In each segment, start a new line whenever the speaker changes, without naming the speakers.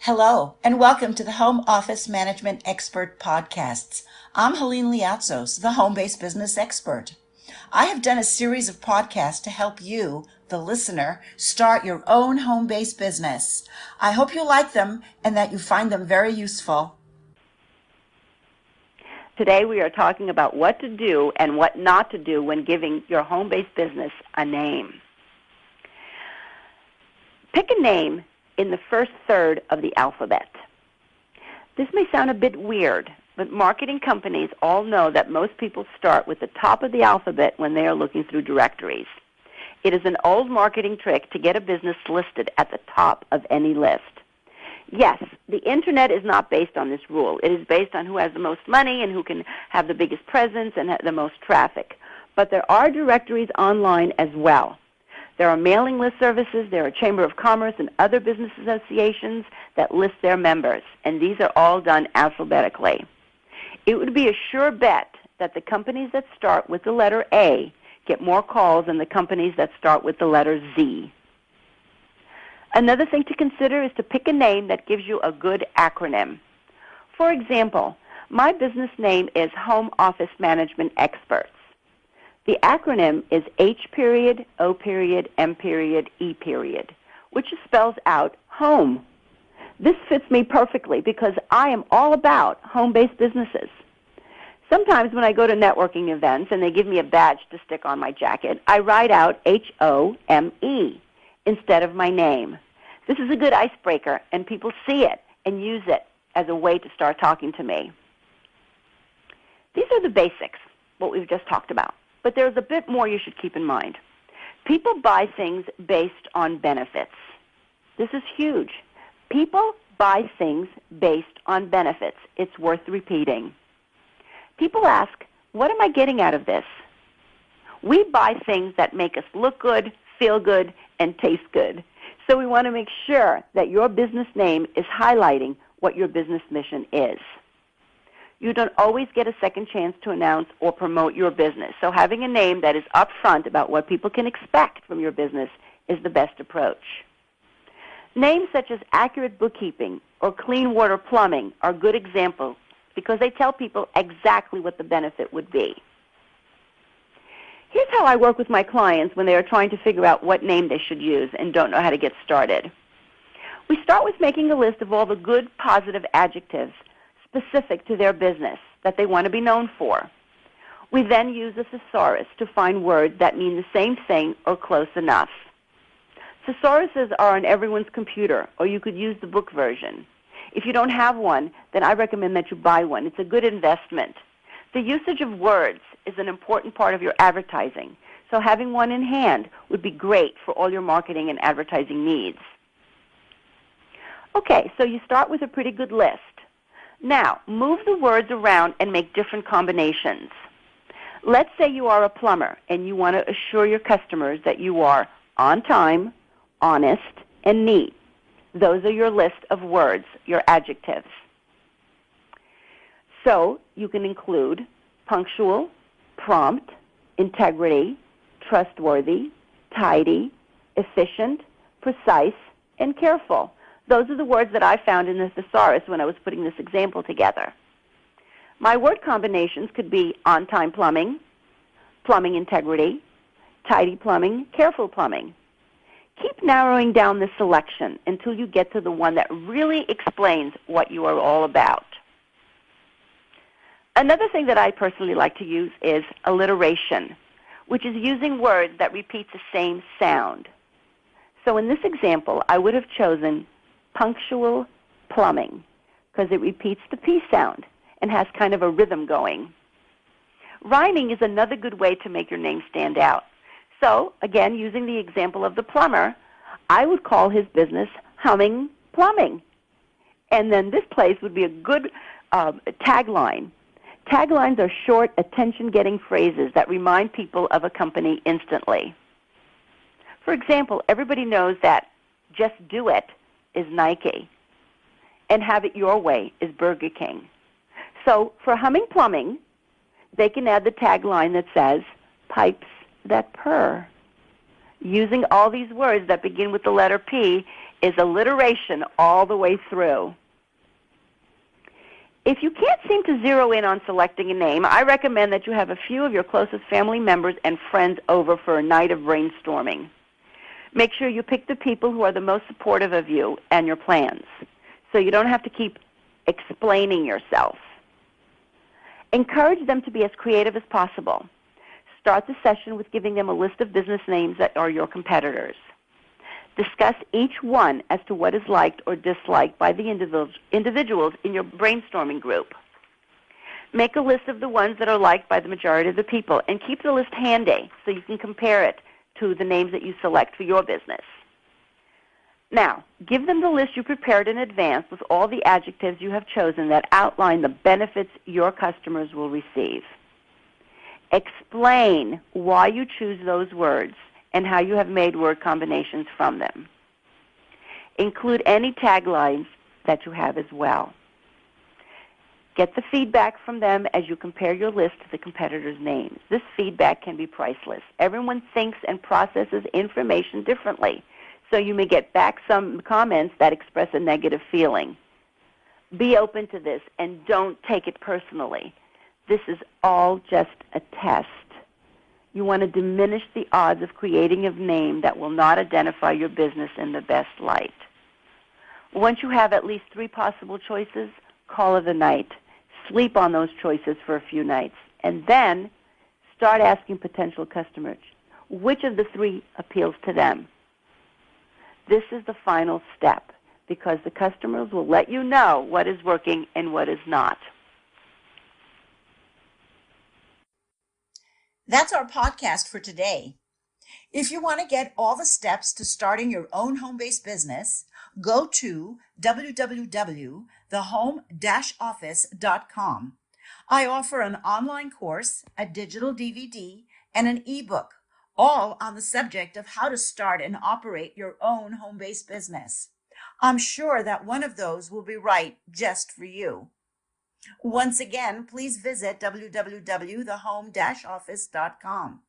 Hello, and welcome to the Home Office Management Expert Podcasts. I'm Helene Liatsos, the home-based business expert. I have done a series of podcasts to help you, the listener, start your own home-based business. I hope you like them and that you find them very useful.
Today we are talking about what to do and what not to do when giving your home-based business a name. Pick a name in the first third of the alphabet. This may sound a bit weird, but marketing companies all know that most people start with the top of the alphabet when they are looking through directories. It is an old marketing trick to get a business listed at the top of any list. Yes, the Internet is not based on this rule. It is based on who has the most money and who can have the biggest presence and the most traffic. But there are directories online as well. There are mailing list services, there are Chamber of Commerce and other business associations that list their members, and these are all done alphabetically. It would be a sure bet that the companies that start with the letter A get more calls than the companies that start with the letter Z. Another thing to consider is to pick a name that gives you a good acronym. For example, my business name is Home Office Management Experts. The acronym is HOME, which spells out home. This fits me perfectly because I am all about home-based businesses. Sometimes when I go to networking events and they give me a badge to stick on my jacket, I write out HOME instead of my name. This is a good icebreaker, and people see it and use it as a way to start talking to me. These are the basics, what we've just talked about. But there's a bit more you should keep in mind. People buy things based on benefits. This is huge. People buy things based on benefits. It's worth repeating. People ask, what am I getting out of this? We buy things that make us look good, feel good, and taste good. So we want to make sure that your business name is highlighting what your business mission is. You don't always get a second chance to announce or promote your business, so having a name that is upfront about what people can expect from your business is the best approach. Names such as Accurate Bookkeeping or Clean Water Plumbing are good examples because they tell people exactly what the benefit would be. Here's how I work with my clients when they are trying to figure out what name they should use and don't know how to get started. We start with making a list of all the good, positive adjectives specific to their business that they want to be known for. We then use a thesaurus to find words that mean the same thing or close enough. Thesauruses are on everyone's computer, or you could use the book version. If you don't have one, then I recommend that you buy one. It's a good investment. The usage of words is an important part of your advertising, so having one in hand would be great for all your marketing and advertising needs. Okay, so you start with a pretty good list. Now, move the words around and make different combinations. Let's say you are a plumber and you want to assure your customers that you are on time, honest, and neat. Those are your list of words, your adjectives. So you can include punctual, prompt, integrity, trustworthy, tidy, efficient, precise, and careful. Those are the words that I found in the thesaurus when I was putting this example together. My word combinations could be on-time plumbing, plumbing integrity, tidy plumbing, careful plumbing. Keep narrowing down the selection until you get to the one that really explains what you are all about. Another thing that I personally like to use is alliteration, which is using words that repeat the same sound. So in this example, I would have chosen punctual plumbing because it repeats the P sound and has kind of a rhythm going. Rhyming is another good way to make your name stand out. So, again, using the example of the plumber, I would call his business Humming Plumbing. And then this place would be a good tagline. Taglines are short, attention-getting phrases that remind people of a company instantly. For example, everybody knows that Just Do It is Nike, and Have It Your Way is Burger King. So for Humming Plumbing, they can add the tagline that says, Pipes That Purr. Using all these words that begin with the letter P is alliteration all the way through. If you can't seem to zero in on selecting a name, I recommend that you have a few of your closest family members and friends over for a night of brainstorming. Make sure you pick the people who are the most supportive of you and your plans, so you don't have to keep explaining yourself. Encourage them to be as creative as possible. Start the session with giving them a list of business names that are your competitors. Discuss each one as to what is liked or disliked by the individuals in your brainstorming group. Make a list of the ones that are liked by the majority of the people, and keep the list handy so you can compare it to the names that you select for your business. Now, give them the list you prepared in advance with all the adjectives you have chosen that outline the benefits your customers will receive. Explain why you choose those words and how you have made word combinations from them. Include any taglines that you have as well. Get the feedback from them as you compare your list to the competitors' names. This feedback can be priceless. Everyone thinks and processes information differently, so you may get back some comments that express a negative feeling. Be open to this and don't take it personally. This is all just a test. You want to diminish the odds of creating a name that will not identify your business in the best light. Once you have at least 3 possible choices, call it a night. Sleep on those choices for a few nights, and then start asking potential customers, which of the 3 appeals to them? This is the final step, because the customers will let you know what is working and what is not.
That's our podcast for today. If you want to get all the steps to starting your own home-based business, go to www.thehome-office.com. I offer an online course, a digital DVD, and an ebook, all on the subject of how to start and operate your own home-based business. I'm sure that one of those will be right just for you. Once again, please visit www.thehome-office.com.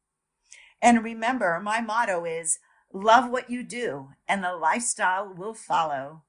And remember, my motto is, love what you do, and the lifestyle will follow.